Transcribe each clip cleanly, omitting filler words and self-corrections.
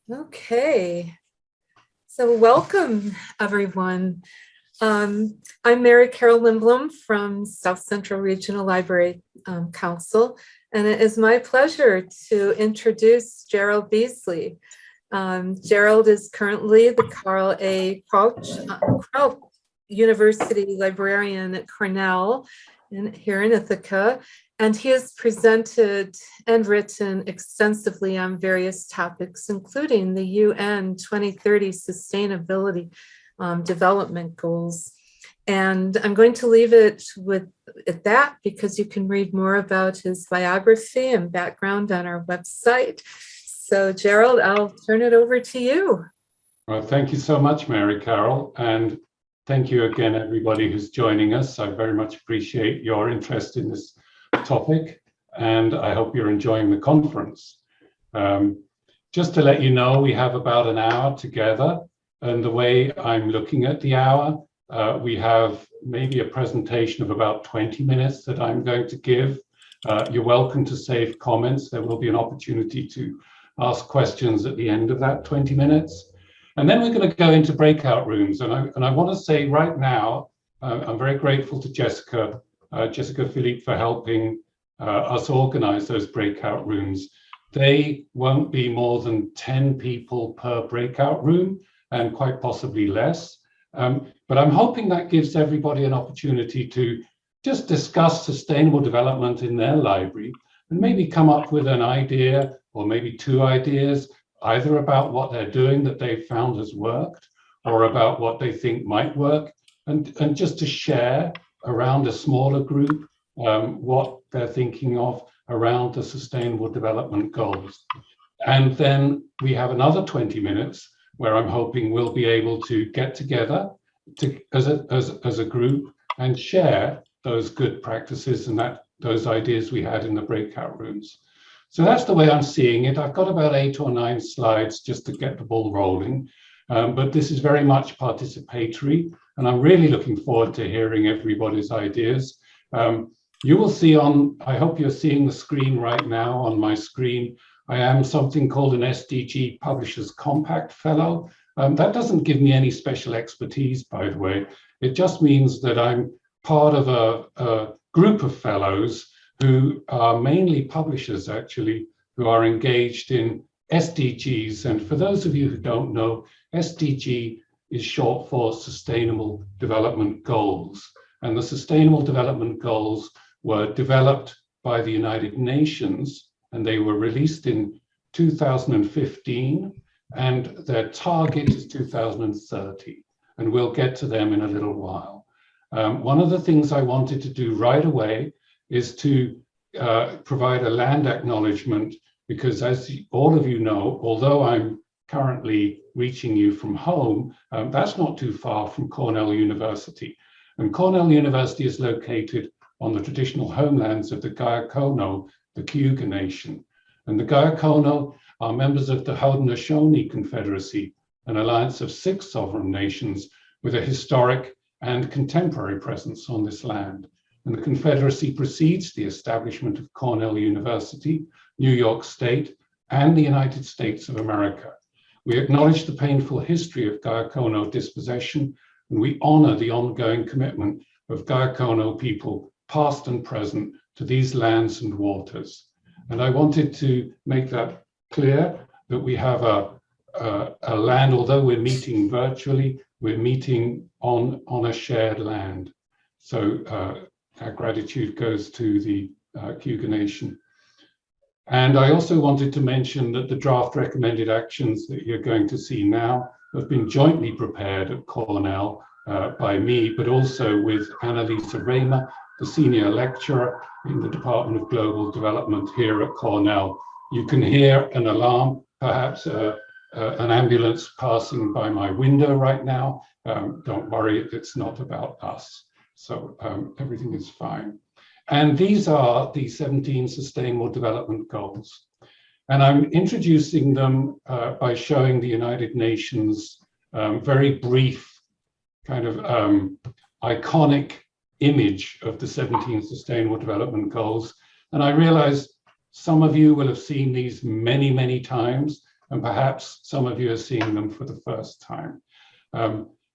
Okay, so welcome everyone. I'm Mary Carol Lindblom from South Central Regional Library Council, and it is my pleasure to introduce Gerald Beasley. Gerald is currently the Carl A. Crouch University Librarian at Cornell here in Ithaca, and he has presented and written extensively on various topics, including the UN 2030 Sustainability Development Goals. And I'm going to leave it at that because you can read more about his biography and background on our website. So Gerald, I'll turn it over to you. Well, thank you so much, Mary Carol. And thank you again, everybody who's joining us. I very much appreciate your interest in this topic, and I hope you're enjoying the conference. Just to let you know, we have about an hour together, and the way I'm looking at the hour, we have maybe a presentation of about 20 minutes that I'm going to give. You're welcome to save comments. There will be an opportunity to ask questions at the end of that 20 minutes. And then we're going to go into breakout rooms. And I want to say right now, I'm very grateful to Jessica Philippe for helping us organize those breakout rooms. They won't be more than 10 people per breakout room and quite possibly less. But I'm hoping that gives everybody an opportunity to just discuss sustainable development in their library and maybe come up with an idea or maybe two ideas, either about what they're doing that they've found has worked or about what they think might work, and just to share around a smaller group what they're thinking of around the Sustainable Development Goals. And then we have another 20 minutes where I'm hoping we'll be able to get together as a group and share those good practices and those ideas we had in the breakout rooms. So that's the way I'm seeing it. I've got about 8 or 9 slides just to get the ball rolling, but this is very much participatory, and I'm really looking forward to hearing everybody's ideas. You will see I hope you're seeing the screen right now on my screen. I am something called an SDG Publishers Compact Fellow. That doesn't give me any special expertise, by the way. It just means that I'm part of a group of fellows who are mainly publishers, actually, who are engaged in SDGs. And for those of you who don't know, SDG is short for Sustainable Development Goals. And the Sustainable Development Goals were developed by the United Nations, and they were released in 2015, and their target is 2030, and we'll get to them in a little while. One of the things I wanted to do right away is to provide a land acknowledgement, because as all of you know, although I'm currently reaching you from home, that's not too far from Cornell University. And Cornell University is located on the traditional homelands of the Gayakono, the Cayuga Nation. And the Gayakono are members of the Haudenosaunee Confederacy, an alliance of 6 sovereign nations with a historic and contemporary presence on this land. And the Confederacy precedes the establishment of Cornell University, New York State, and the United States of America. We acknowledge the painful history of Gayakono dispossession, and we honor the ongoing commitment of Gayakono people, past and present, to these lands and waters. And I wanted to make that clear that we have a land, although we're meeting virtually, we're meeting on a shared land. So our gratitude goes to the Cayuga Nation. And I also wanted to mention that the draft recommended actions that you're going to see now have been jointly prepared at Cornell by me, but also with Annalisa Raymer, the senior lecturer in the Department of Global Development here at Cornell. You can hear an alarm, perhaps an ambulance passing by my window right now. Don't worry, it's not about us. So everything is fine. And these are the 17 Sustainable Development Goals. And I'm introducing them by showing the United Nations very brief kind of iconic image of the 17 Sustainable Development Goals. And I realize some of you will have seen these many, many times. and perhaps some of you are seeing them for the first time.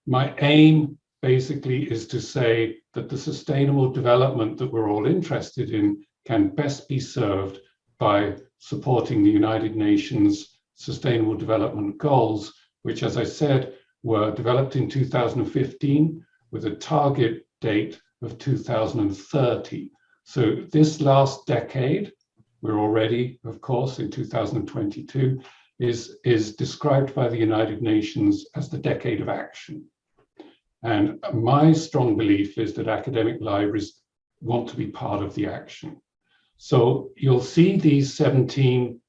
My aim basically is to say that the sustainable development that we're all interested in can best be served by supporting the United Nations Sustainable Development Goals, which, as I said, were developed in 2015 with a target date of 2030. So this last decade, we're already, of course, in 2022, is described by the United Nations as the decade of action. And my strong belief is that academic libraries want to be part of the action. So you'll see these 17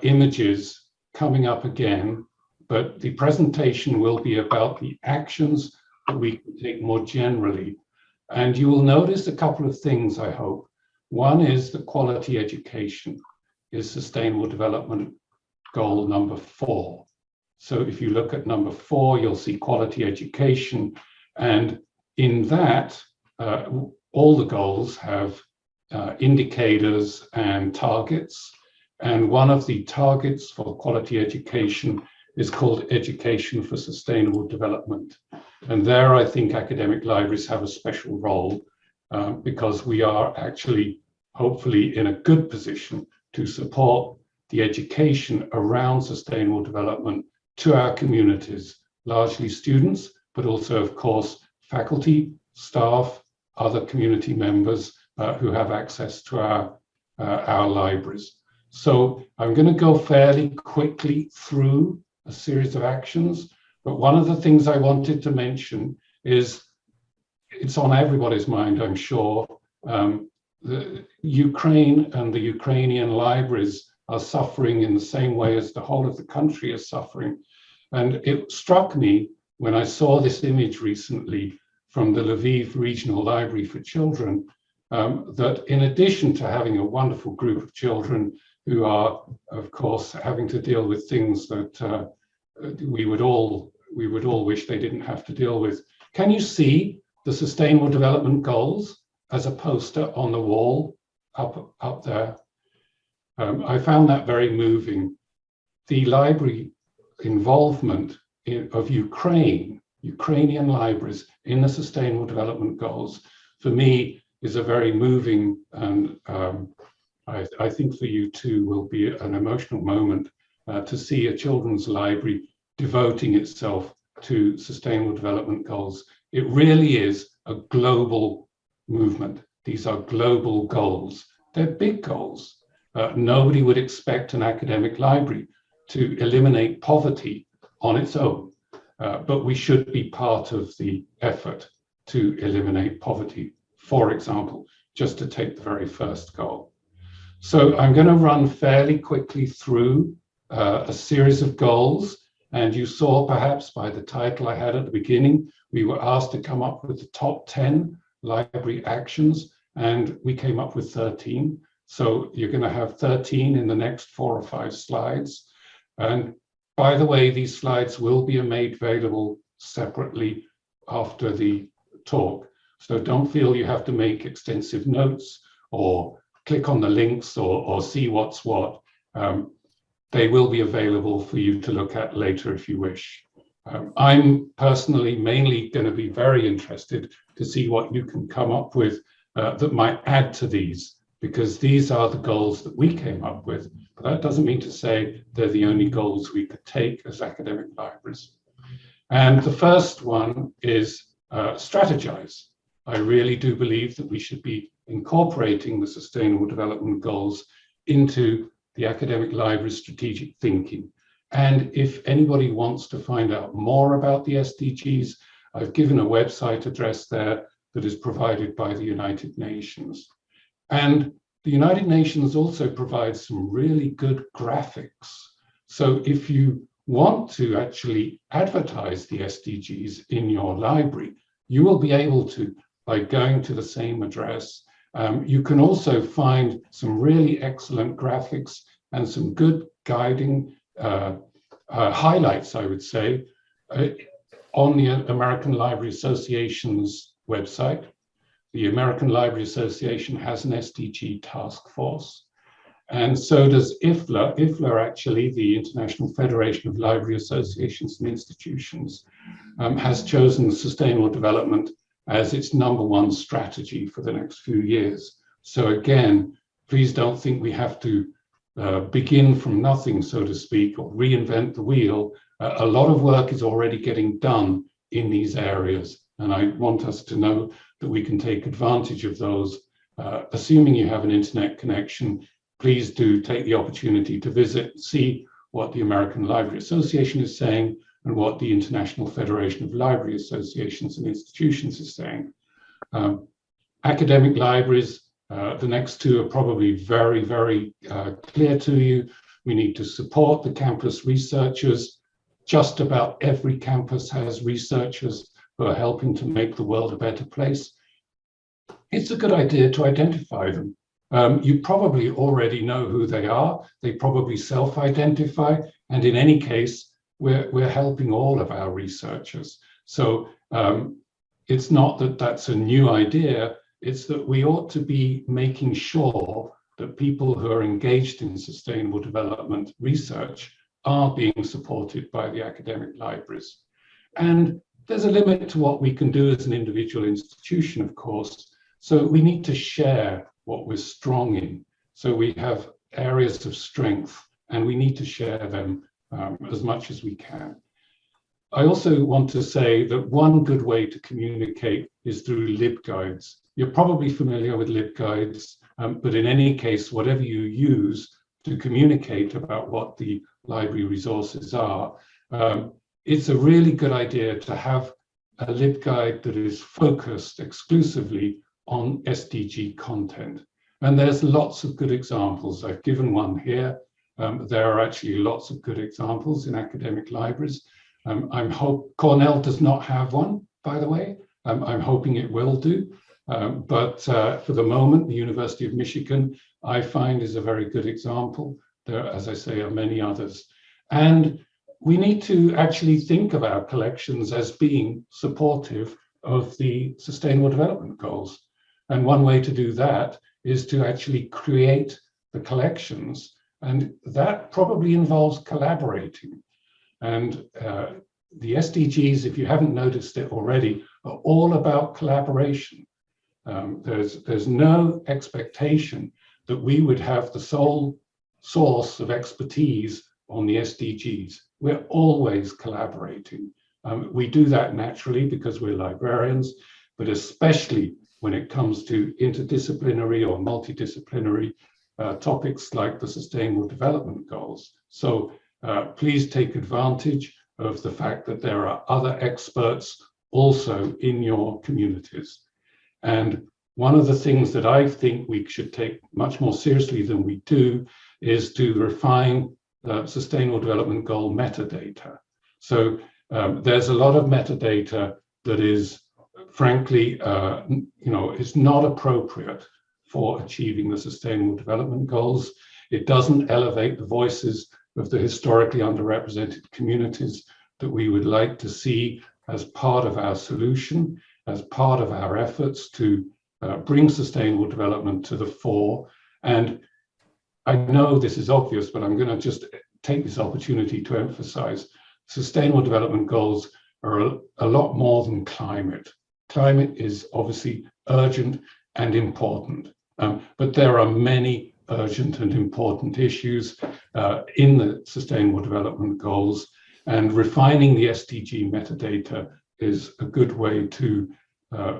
images coming up again, but the presentation will be about the actions that we can take more generally. And you will notice a couple of things, I hope. One is that quality education is Sustainable Development Goal number 4. So if you look at number 4, you'll see quality education. And in that, all the goals have indicators and targets. And one of the targets for quality education is called Education for Sustainable Development. And there, I think academic libraries have a special role because we are actually, hopefully, in a good position to support the education around sustainable development to our communities, largely students, but also, of course, faculty, staff, other community members who have access to our libraries. So I'm going to go fairly quickly through a series of actions, but one of the things I wanted to mention is, it's on everybody's mind, I'm sure, the Ukraine and the Ukrainian libraries are suffering in the same way as the whole of the country is suffering. And it struck me when I saw this image recently from the Lviv Regional Library for Children, that in addition to having a wonderful group of children who are, of course, having to deal with things that we would all wish they didn't have to deal with. Can you see the Sustainable Development Goals as a poster on the wall up there? I found that very moving. The library involvement of Ukrainian libraries in the Sustainable Development Goals, for me, is a very moving, and I think for you too will be an emotional moment to see a children's library devoting itself to Sustainable Development Goals. It really is a global movement. These are global goals. They're big goals. Nobody would expect an academic library to eliminate poverty on its own, but we should be part of the effort to eliminate poverty, for example, just to take the very first goal. So I'm going to run fairly quickly through a series of goals, and you saw perhaps by the title I had at the beginning, we were asked to come up with the top 10 library actions, and we came up with 13. So you're going to have 13 in the next 4 or 5 slides. And by the way, these slides will be made available separately after the talk. So don't feel you have to make extensive notes or click on the links or see what's what. They will be available for you to look at later if you wish. I'm personally mainly going to be very interested to see what you can come up with that might add to these, because these are the goals that we came up with. But that doesn't mean to say they're the only goals we could take as academic libraries. And the first one is strategize. I really do believe that we should be incorporating the Sustainable Development Goals into the academic library's strategic thinking. And if anybody wants to find out more about the SDGs, I've given a website address there that is provided by the United Nations. And the United Nations also provides some really good graphics. So if you want to actually advertise the SDGs in your library, you will be able to by going to the same address. You can also find some really excellent graphics and some good guiding highlights, I would say, on the American Library Association's website. The American Library Association has an SDG task force, And so does IFLA. IFLA, actually, the International Federation of Library Associations and Institutions, has chosen sustainable development as its #1 strategy for the next few years. So again, please don't think we have to begin from nothing, so to speak, or reinvent the wheel. A lot of work is already getting done in these areas, and I want us to know that we can take advantage of those. Assuming you have an internet connection, please do take the opportunity to visit, see what the American Library Association is saying and what the International Federation of Library Associations and Institutions is saying. Academic libraries, the next two are probably very, very clear to you. We need to support the campus researchers. Just about every campus has researchers who are helping to make the world a better place. It's a good idea to identify them. You probably already know who they are. They probably self-identify, and in any case, we're helping all of our researchers. So it's not that that's a new idea, it's that we ought to be making sure that people who are engaged in sustainable development research are being supported by the academic libraries. And there's a limit to what we can do as an individual institution, of course. So we need to share what we're strong in. So we have areas of strength, and we need to share them as much as we can. I also want to say that one good way to communicate is through LibGuides. You're probably familiar with LibGuides, but in any case, whatever you use to communicate about what the library resources are, it's a really good idea to have a LibGuide that is focused exclusively on SDG content. And there's lots of good examples. I've given one here. There are actually lots of good examples in academic libraries. Cornell does not have one, by the way. I'm hoping it will do. But for the moment, the University of Michigan, I find, is a very good example. There, as I say, are many others. And we need to actually think of our collections as being supportive of the Sustainable Development Goals. And one way to do that is to actually create the collections. And that probably involves collaborating. And the SDGs, if you haven't noticed it already, are all about collaboration. There's no expectation that we would have the sole source of expertise on the SDGs. We're always collaborating. We do that naturally because we're librarians, but especially when it comes to interdisciplinary or multidisciplinary topics like the Sustainable Development Goals. So please take advantage of the fact that there are other experts also in your communities. And one of the things that I think we should take much more seriously than we do is to refine Sustainable Development Goal metadata. So there's a lot of metadata that is, frankly, is not appropriate for achieving the Sustainable Development Goals. It doesn't elevate the voices of the historically underrepresented communities that we would like to see as part of our solution, as part of our efforts to bring sustainable development to the fore. And I know this is obvious, but I'm going to just take this opportunity to emphasize Sustainable Development Goals are a lot more than climate. Climate is obviously urgent and important, but there are many urgent and important issues in the Sustainable Development Goals, and refining the SDG metadata is a good way to,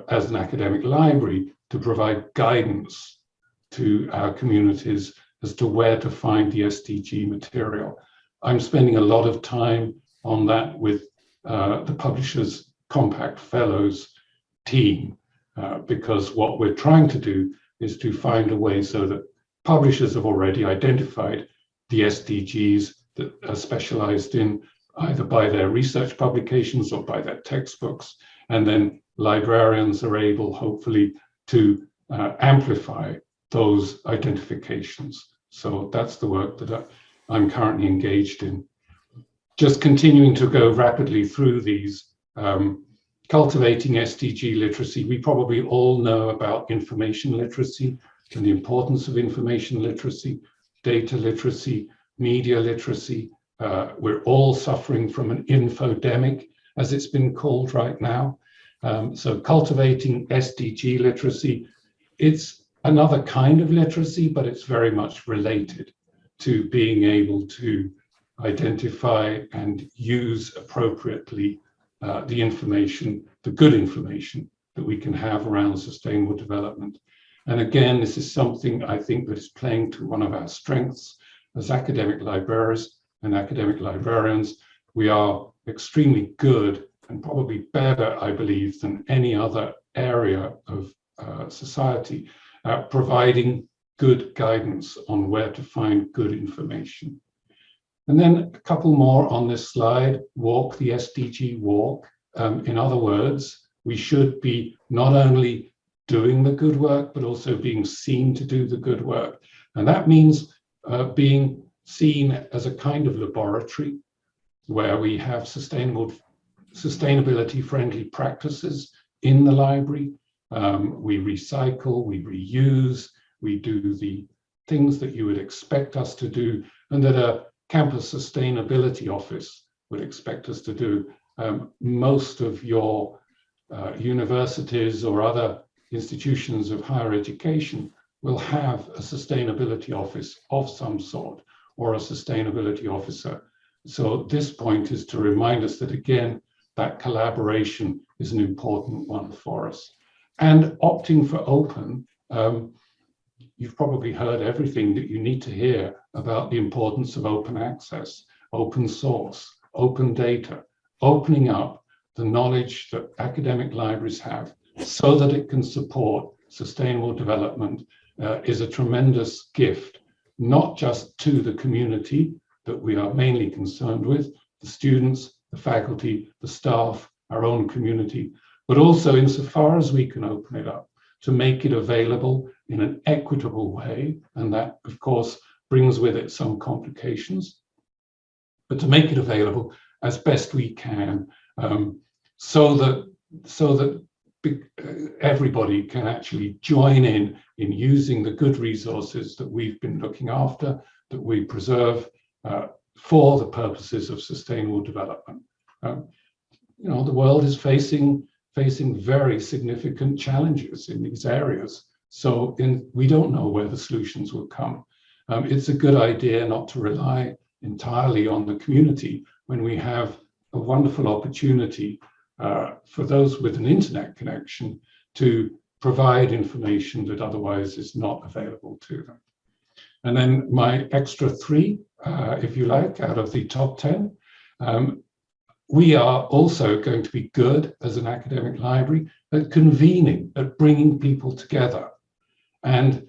as an academic library, to provide guidance to our communities as to where to find the SDG material. I'm spending a lot of time on that with the Publishers Compact Fellows team, because what we're trying to do is to find a way so that publishers have already identified the SDGs that are specialized in either by their research publications or by their textbooks, and then librarians are able, hopefully, to amplify those identifications. So that's the work that I'm currently engaged in. Just continuing to go rapidly through these, cultivating SDG literacy. We probably all know about information literacy and the importance of information literacy. data literacy, media literacy. We're all suffering from an infodemic, as it's been called right now. So cultivating SDG literacy, it's another kind of literacy, but it's very much related to being able to identify and use appropriately the information, the good information that we can have around sustainable development. And again, this is something I think that is playing to one of our strengths as academic librarians and academic librarians. We are extremely good and probably better, I believe, than any other area of society at providing good guidance on where to find good information. And then a couple more on this slide. Walk the SDG walk. In other words, we should be not only doing the good work, but also being seen to do the good work. And that means being seen as a kind of laboratory where we have sustainability-friendly practices in the library. We recycle, we reuse, we do the things that you would expect us to do and that a campus sustainability office would expect us to do. Most of your universities or other institutions of higher education will have a sustainability office of some sort or a sustainability officer. So this point is to remind us that, again, that collaboration is an important one for us. And opting for open, you've probably heard everything that you need to hear about the importance of open access, open source, open data, opening up the knowledge that academic libraries have so that it can support sustainable development is a tremendous gift, not just to the community that we are mainly concerned with, the students, the faculty, the staff, our own community, but also insofar as we can open it up to make it available in an equitable way. And that, of course, brings with it some complications, but to make it available as best we can so that everybody can actually join in using the good resources that we've been looking after, that we preserve for the purposes of sustainable development. You know, the world is facing very significant challenges in these areas. So we don't know where the solutions will come. It's a good idea not to rely entirely on the community when we have a wonderful opportunity for those with an internet connection to provide information that otherwise is not available to them. And then my extra 3, if you like, out of the top 10. We are also going to be good as an academic library at convening, at bringing people together. And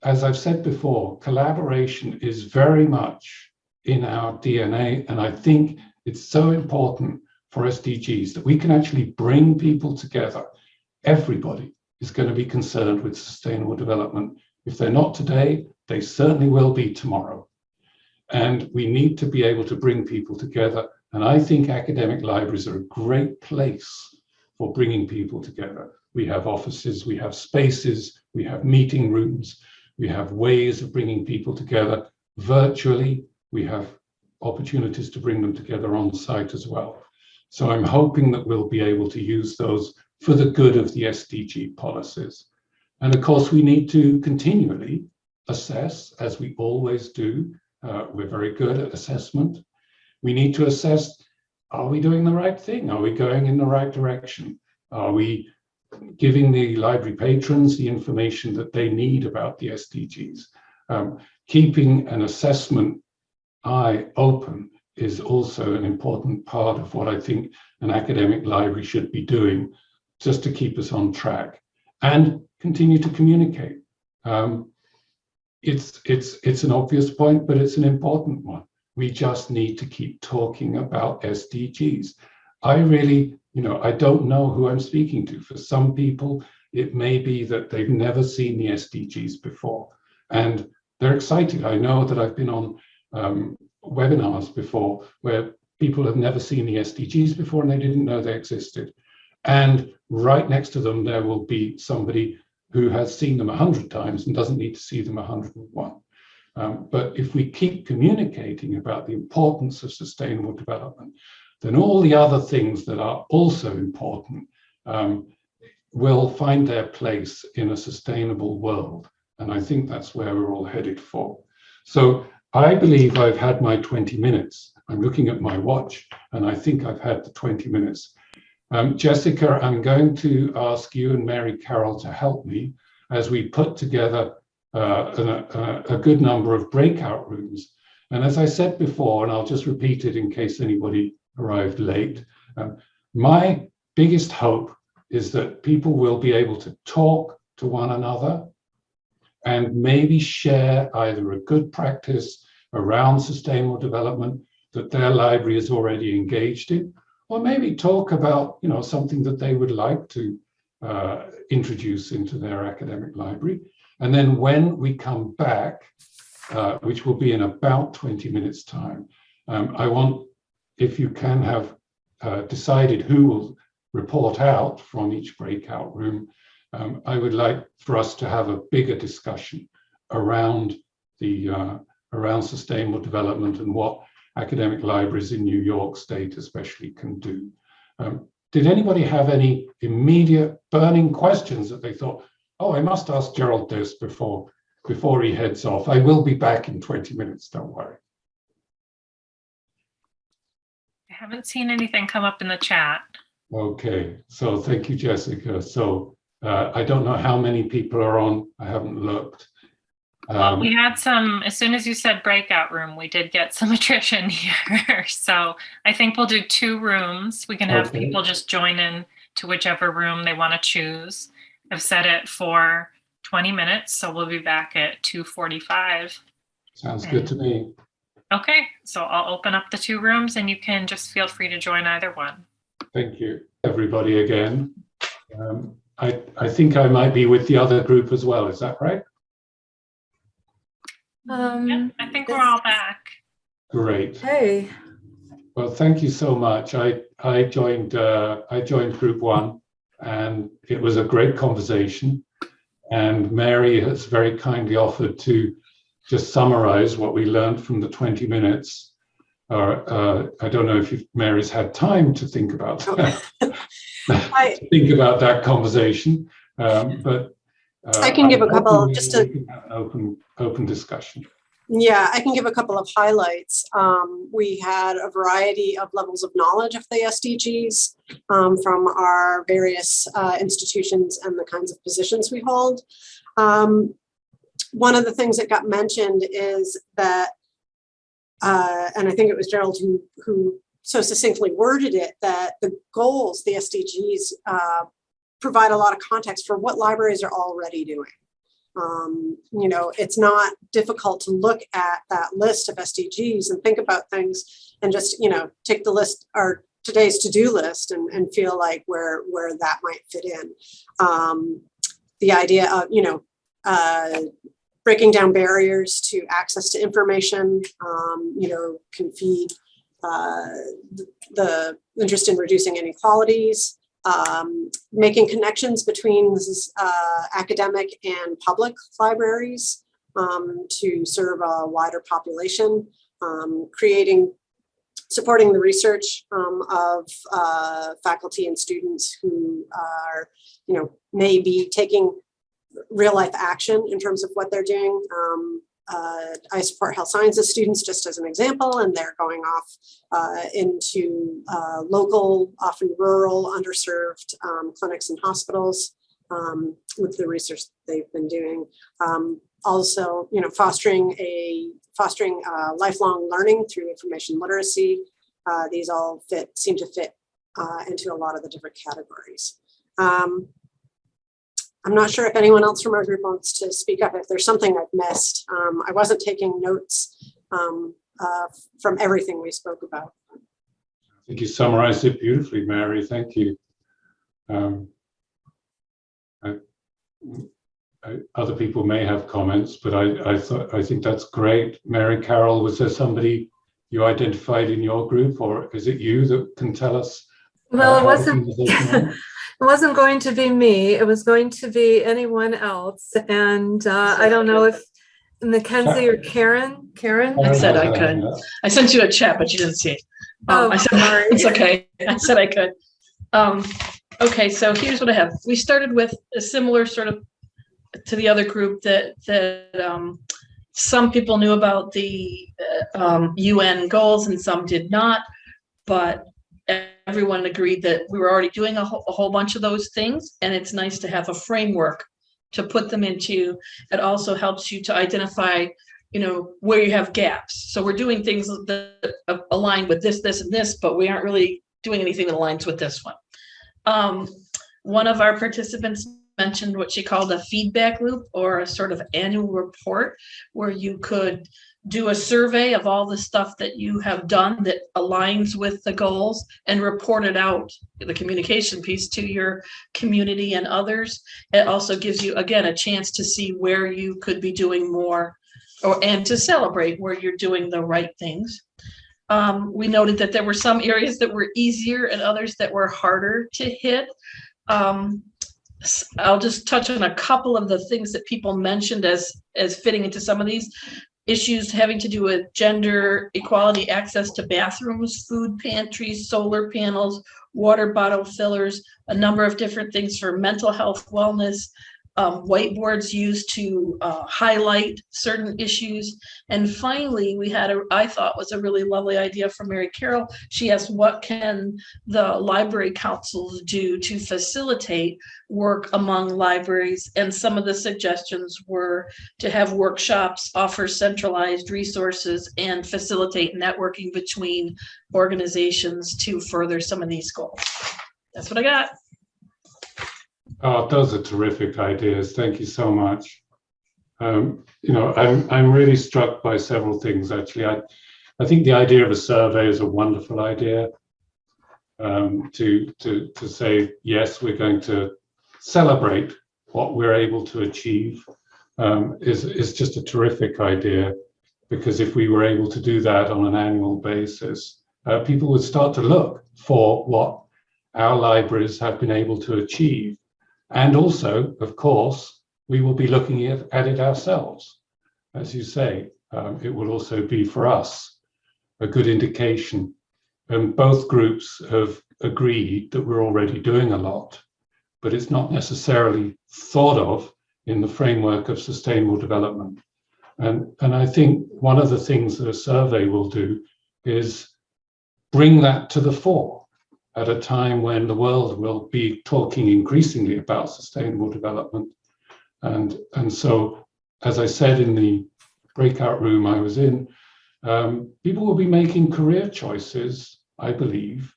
as I've said before, collaboration is very much in our DNA. And I think it's so important for SDGs that we can actually bring people together. Everybody is going to be concerned with sustainable development. If they're not today, they certainly will be tomorrow. And we need to be able to bring people together. And I think academic libraries are a great place for bringing people together. We have offices, we have spaces, we have meeting rooms, we have ways of bringing people together virtually. We have opportunities to bring them together on site as well. So I'm hoping that we'll be able to use those for the good of the SDG policies. And of course, we need to continually assess, as we always do. We're very good at assessment. We need to assess, are we doing the right thing? Are we going in the right direction? Are we giving the library patrons the information that they need about the SDGs? Keeping an assessment eye open is also an important part of what I think an academic library should be doing, just to keep us on track and continue to communicate. It's an obvious point, but it's an important one. We just need to keep talking about SDGs. I really, I don't know who I'm speaking to. For some people, it may be that they've never seen the SDGs before, and they're excited. I know that I've been on webinars before where people have never seen the SDGs before and they didn't know they existed. And right next to them, there will be somebody who has seen them 100 times and doesn't need to see them 101. But if we keep communicating about the importance of sustainable development, then all the other things that are also important will find their place in a sustainable world. And I think that's where we're all headed for. So I believe I've had my 20 minutes. I'm looking at my watch, and I think I've had the 20 minutes. Jessica, I'm going to ask you and Mary Carroll to help me as we put together a good number of breakout rooms. And as I said before, and I'll just repeat it in case anybody arrived late, my biggest hope is that people will be able to talk to one another and maybe share either a good practice around sustainable development that their library is already engaged in, or maybe talk about, you know, something that they would like to introduce into their academic library. And then when we come back, which will be in about 20 minutes time, I want, if you can have decided who will report out from each breakout room, I would like for us to have a bigger discussion around around sustainable development and what academic libraries in New York State especially can do. Did anybody have any immediate burning questions that they thought, oh, I must ask Gerald this before he heads off? I will be back in 20 minutes, don't worry. I haven't seen anything come up in the chat. Okay, so thank you, Jessica. So I don't know how many people are on. I haven't looked. Well, we had some, as soon as you said breakout room, we did get some attrition here. So I think we'll do 2 rooms. We can have people just join in to whichever room they want to choose. I've set it for 20 minutes, so we'll be back at 2:45. Sounds good to me. Okay, so I'll open up the 2 rooms and you can just feel free to join either one. Thank you, everybody, again. I think I might be with the other group as well. Is that right? Yeah, I think we're all back. Great. Hey. Well, thank you so much. I joined group 1, and it was a great conversation. And Mary has very kindly offered to just summarize what we learned from the 20 minutes. I don't know if Mary's had time to think about that. Think about that conversation, but I can give a couple just to have an open discussion. Yeah, I can give a couple of highlights. We had a variety of levels of knowledge of the SDGs from our various institutions and the kinds of positions we hold. One of the things that got mentioned is that, and I think it was Gerald who so succinctly worded it, that the goals, the SDGs, provide a lot of context for what libraries are already doing. You know, it's not difficult to look at that list of SDGs and think about things and just, you know, take the list or today's to-do list and feel like where that might fit in. The idea of, you know, breaking down barriers to access to information, you know, can feed the interest in reducing inequalities. Making connections between academic and public libraries to serve a wider population, supporting the research of faculty and students who are, you know, may be taking real life action in terms of what they're doing. I support health sciences students just as an example, and they're going off into local, often rural, underserved clinics and hospitals with the research they've been doing. Also, you know, fostering lifelong learning through information literacy. These all seem to fit into a lot of the different categories. I'm not sure if anyone else from our group wants to speak up if there's something I've missed. I wasn't taking notes from everything we spoke about. I think you summarized it beautifully, Mary. Thank you. Other people may have comments, but I think that's great. Mary Carroll, was there somebody you identified in your group, or is it you that can tell us? Well, it wasn't going to be me. It was going to be anyone else. And I don't know if Mackenzie or Karen? Karen? I said I could. I sent you a chat, but you didn't see it. I said, sorry. It's okay. I said I could. Okay, so here's what I have. We started with a similar sort of to the other group that some people knew about the UN goals and some did not, but everyone agreed that we were already doing a whole bunch of those things, and it's nice to have a framework to put them into. It also helps you to identify, where you have gaps. So we're doing things that align with this, and this, but we aren't really doing anything that aligns with this one. One of our participants mentioned what she called a feedback loop, or a sort of annual report where you could do a survey of all the stuff that you have done that aligns with the goals and report it out, the communication piece, to your community and others. It also gives you, again, a chance to see where you could be doing more, and to celebrate where you're doing the right things. We noted that there were some areas that were easier and others that were harder to hit. I'll just touch on a couple of the things that people mentioned as fitting into some of these issues, having to do with gender equality, access to bathrooms, food pantries, solar panels, water bottle fillers, a number of different things for mental health, wellness, whiteboards used to highlight certain issues. And finally, we had I thought was a really lovely idea from Mary Carroll. She asked, what can the library councils do to facilitate work among libraries? And some of the suggestions were to have workshops, offer centralized resources, and facilitate networking between organizations to further some of these goals. That's what I got. Oh, those are terrific ideas. Thank you so much. I'm really struck by several things, actually. I think the idea of a survey is a wonderful idea. To say, yes, we're going to celebrate what we're able to achieve is just a terrific idea, because if we were able to do that on an annual basis, people would start to look for what our libraries have been able to achieve. And also, of course, we will be looking at it ourselves. As you say, it will also be for us a good indication. And both groups have agreed that we're already doing a lot, but it's not necessarily thought of in the framework of sustainable development. And I think one of the things that a survey will do is bring that to the fore at a time when the world will be talking increasingly about sustainable development. And so, as I said in the breakout room I was in, people will be making career choices, I believe,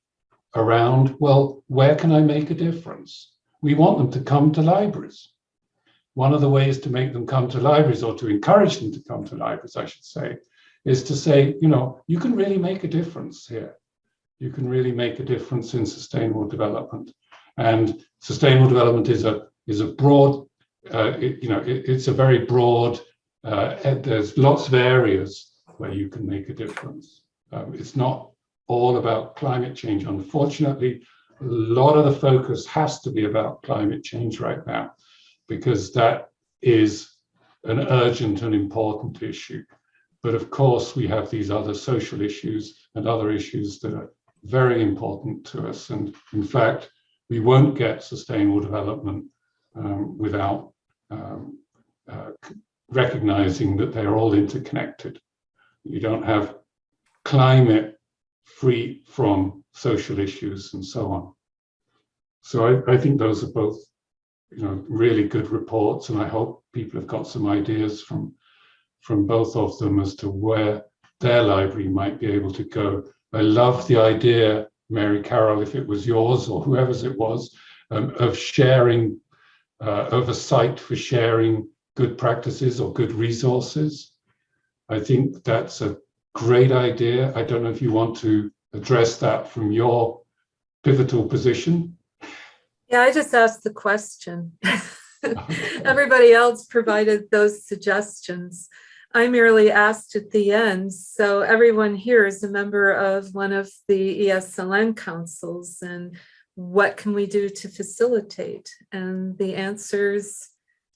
around, well, where can I make a difference? We want them to come to libraries. One of the ways to make them come to libraries, or to encourage them to come to libraries, I should say, is to say, you can really make a difference here. You can really make a difference in sustainable development. And sustainable development is a broad, it's a very broad, there's lots of areas where you can make a difference. It's not all about climate change. Unfortunately, a lot of the focus has to be about climate change right now, because that is an urgent and important issue. But of course, we have these other social issues and other issues that are very important to us. And in fact, we won't get sustainable development without recognizing that they're all interconnected. You don't have climate free from social issues and so on. So I think those are both, really good reports, and I hope people have got some ideas from both of them as to where their library might be able to go. I love the idea, Mary Carroll, if it was yours or whoever's it was, of sharing, of a site for sharing good practices or good resources. I think that's a great idea. I don't know if you want to address that from your pivotal position. Yeah, I just asked the question. Everybody else provided those suggestions. I merely asked at the end, so everyone here is a member of one of the ESLN councils, and what can we do to facilitate? And the answers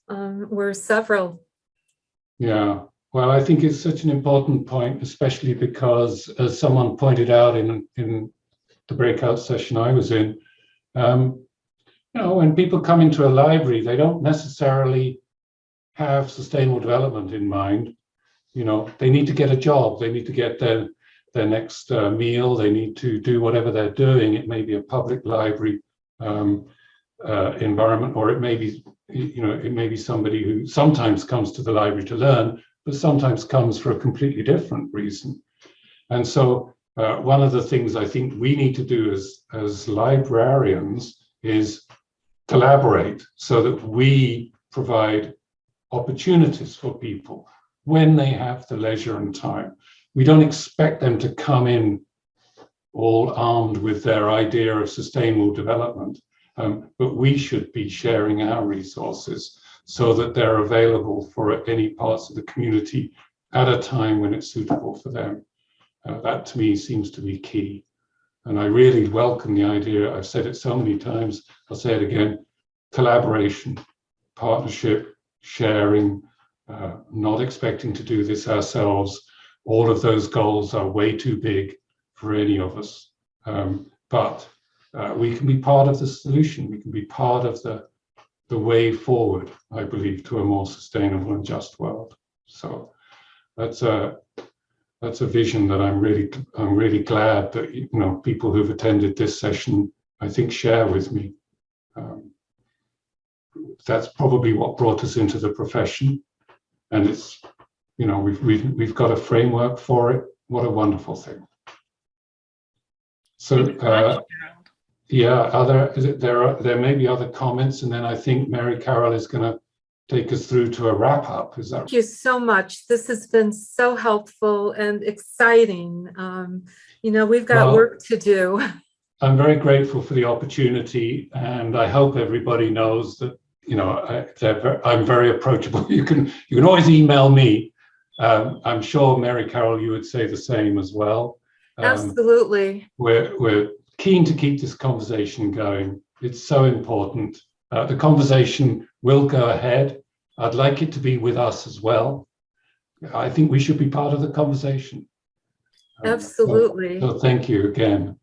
were several. Yeah, Well, I think it's such an important point, especially because, as someone pointed out in the breakout session I was in, when people come into a library, they don't necessarily have sustainable development in mind. They need to get a job, they need to get their next meal, they need to do whatever they're doing. It may be a public library environment, or it may be somebody who sometimes comes to the library to learn, but sometimes comes for a completely different reason. And so one of the things I think we need to do as librarians is collaborate so that we provide opportunities for people when they have the leisure and time. We don't expect them to come in all armed with their idea of sustainable development, but we should be sharing our resources so that they're available for any parts of the community at a time when it's suitable for them. That to me seems to be key. And I really welcome the idea, I've said it so many times, I'll say it again, collaboration, partnership, sharing, not expecting to do this ourselves. All of those goals are way too big for any of us. But we can be part of the solution. We can be part of the way forward, I believe, to a more sustainable and just world. So that's a vision that I'm really glad that people who've attended this session, I think, share with me. That's probably what brought us into the profession, and it's we've got a framework for it. What a wonderful thing. So yeah, there may be other comments, and then I think Mary Carol is going to take us through to a wrap up. Is that? Thank you so much. This has been so helpful and exciting. We've got work to do. I'm very grateful for the opportunity, and I hope everybody knows that I'm very approachable. You can always email me. I'm sure, Mary Carol, you would say the same as well. Absolutely. We're keen to keep this conversation going. It's so important. The conversation will go ahead. I'd like it to be with us as well. I think we should be part of the conversation. Absolutely. So thank you again.